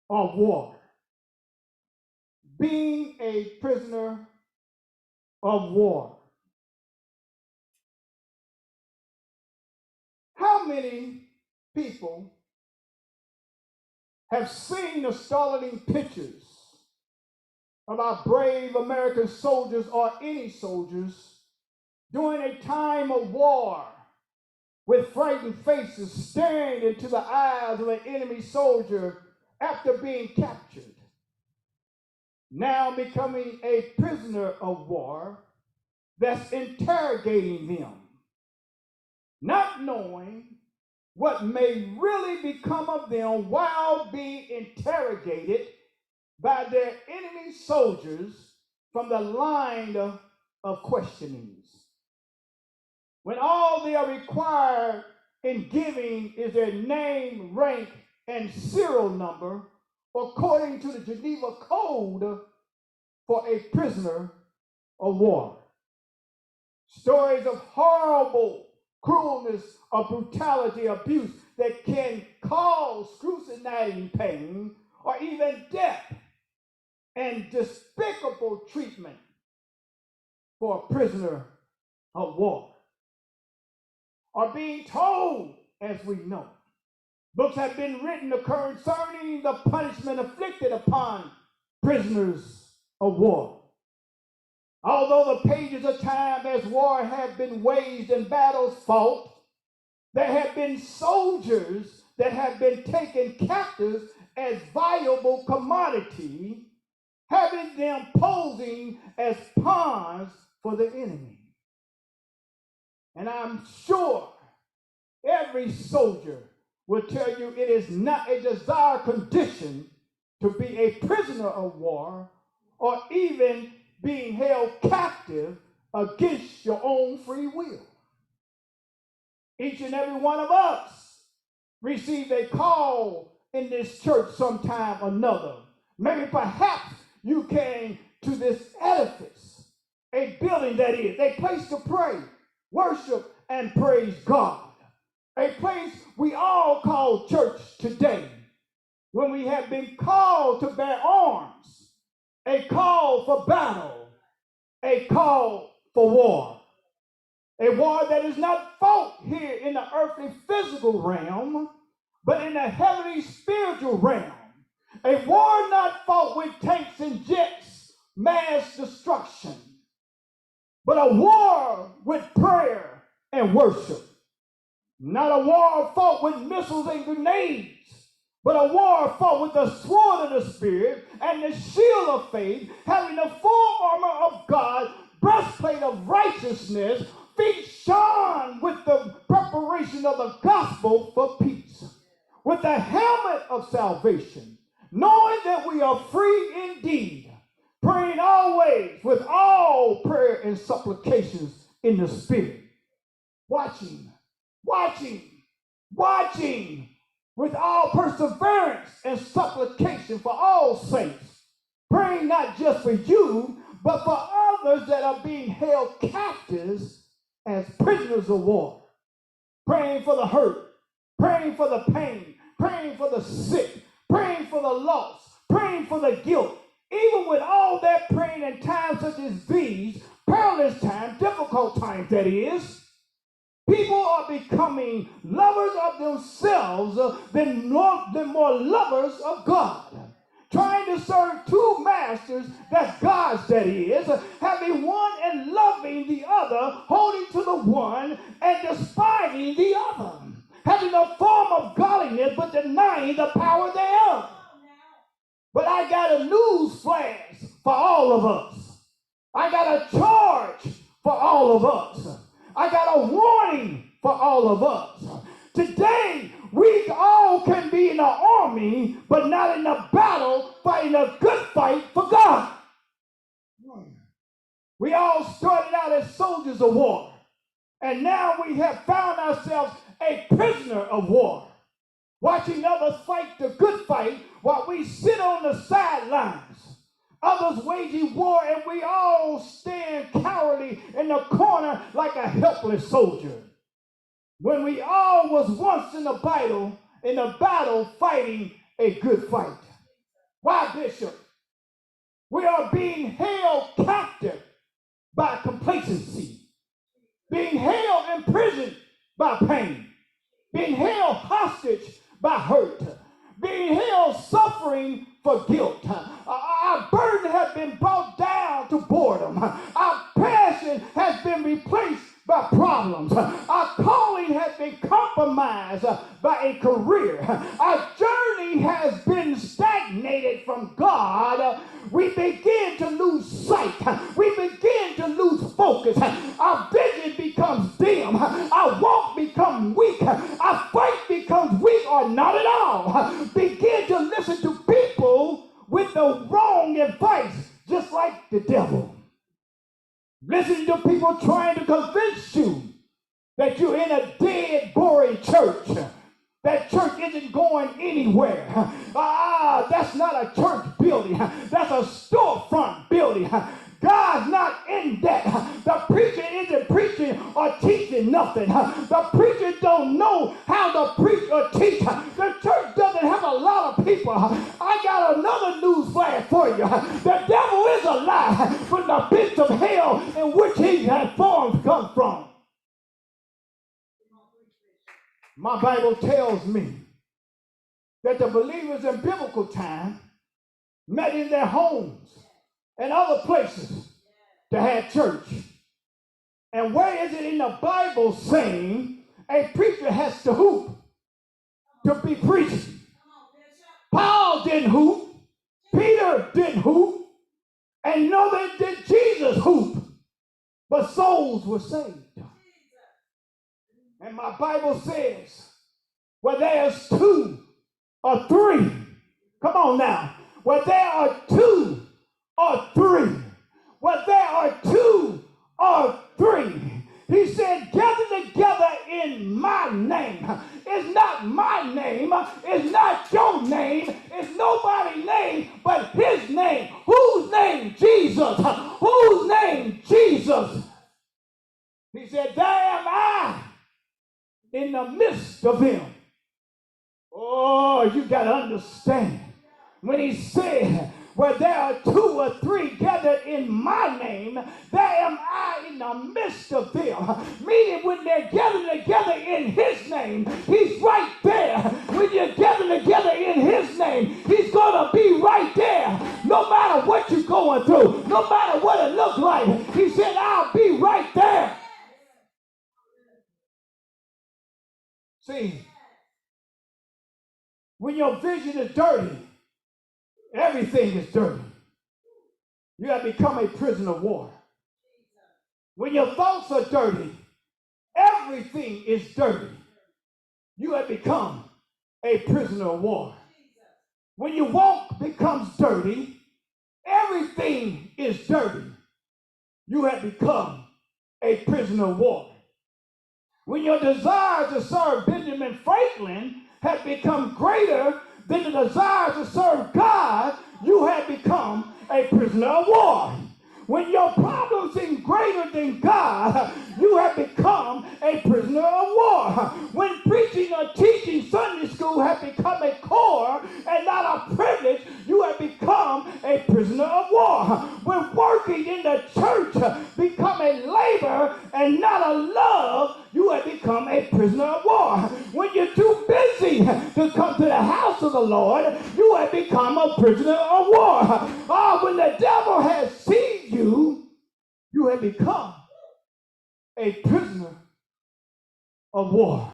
of war. Being a prisoner of war. How many people have seen the startling pictures of our brave American soldiers or any soldiers during a time of war with frightened faces staring into the eyes of an enemy soldier after being captured, now becoming a prisoner of war that's interrogating them, not knowing what may really become of them while being interrogated by their enemy soldiers from the line of questionings. When all they are required in giving is their name, rank, and serial number, according to the Geneva Code for a prisoner of war. Stories of horrible cruelness or brutality, abuse that can cause excruciating pain or even death, and despicable treatment for a prisoner of war are being told, as we know. Books have been written concerning the punishment inflicted upon prisoners of war. Although the pages of time as war have been waged and battles fought, there have been soldiers that have been taken captives as valuable commodity, having them posing as pawns for the enemy. And I'm sure every soldier will tell you it is not a desired condition to be a prisoner of war or even being held captive against your own free will. Each and every one of us received a call in this church sometime or another. Maybe perhaps you came to this edifice, a building that is, a place to pray, worship, and praise God. A place we all call church today, when we have been called to bear arms, a call for battle, a call for war. A war that is not fought here in the earthly physical realm, but in the heavenly spiritual realm. A war not fought with tanks and jets, mass destruction, but a war with prayer and worship. Not a war fought with missiles and grenades, but a war fought with the sword of the Spirit and the shield of faith, having the full armor of God, breastplate of righteousness, feet shod with the preparation of the gospel for peace, with the helmet of salvation, knowing that we are free indeed, praying always with all prayer and supplications in the Spirit, watching with all perseverance and supplication for all saints, praying not just for you, but for others that are being held captives as prisoners of war, praying for the hurt, praying for the pain, praying for the sick, praying for the lost, praying for the guilt. Even with all that praying in times such as these, perilous times, difficult times that is, people are becoming lovers of themselves than more lovers of God. Trying to serve two masters, that's God's that is, having one and loving the other, holding to the one and despising the other. Having a form of godliness but denying the power thereof. But I got a news flash for all of us. I got a charge for all of us. I got a warning for all of us. Today, we all can be in the army, but not in the battle, fighting a good fight for God. We all started out as soldiers of war, and now we have found ourselves a prisoner of war, watching others fight the good fight while we sit on the sidelines. Others waging war, and we all stand cowardly in the corner like a helpless soldier. When we all was once in the battle fighting a good fight. Why, Bishop? We are being held captive by complacency, being held in prison by pain, being held hostage by hurt, being held suffering for guilt. Our burden has been brought down to boredom. Our passion has been replaced by problems. Our calling has been compromised by a career. Our journey has been stagnated from God. We begin to lose sight. We begin to lose focus. Our vision becomes dim. Our walk becomes weak. Our faith becomes weak or not at all. Begin to listen to people with the wrong advice, just like the devil. Listen to people trying to convince you that you're in a dead, boring church. That church isn't going anywhere. That's not a church building. That's a storefront building. God's not in that. The preacher isn't preaching or teaching nothing. The preacher don't know how to preach or teach. The church doesn't have a lot of people. I got another news flash for you. The devil is a lie from the pits of hell in which he had forms come from. My Bible tells me that the believers in biblical time met in their homes and other places to have church. And where is it in the Bible saying a preacher has to hoop to be preaching? Paul didn't hoop. Peter didn't hoop. And neither did Jesus hoop. But souls were saved. And my Bible says, where there's two or three, come on now, where there are two or three, where there are two or three, he said, gather together in my name. It's not my name, it's not your name, it's nobody's name but his name. Whose name? Jesus. Whose name? Jesus. He said, there am I in the midst of them. Oh, you got to understand. When he said, where there are two or three gathered in my name, there am I in the midst of them. Meaning when they're gathered together in his name, he's right there. When you're gathered together in his name, he's going to be right there. No matter what you're going through, no matter what it looks like, he said, I'll be right there. See, when your vision is dirty, everything is dirty. You have become a prisoner of war. When your thoughts are dirty, everything is dirty. You have become a prisoner of war. When your walk becomes dirty, everything is dirty. You have become a prisoner of war. When your desire to serve Benjamin Franklin has become greater than the desire to serve God, you have become a prisoner of war. When your problems seem greater than God, you have become a prisoner of war. When preaching or teaching Sunday school has become a chore and not a privilege, you have become a prisoner of war. When working in the church become a labor and not a love, you have become a prisoner of war. When you're too busy to come to the house of the Lord, you have become a prisoner of war. When the devil has seized you, you have become a prisoner of war.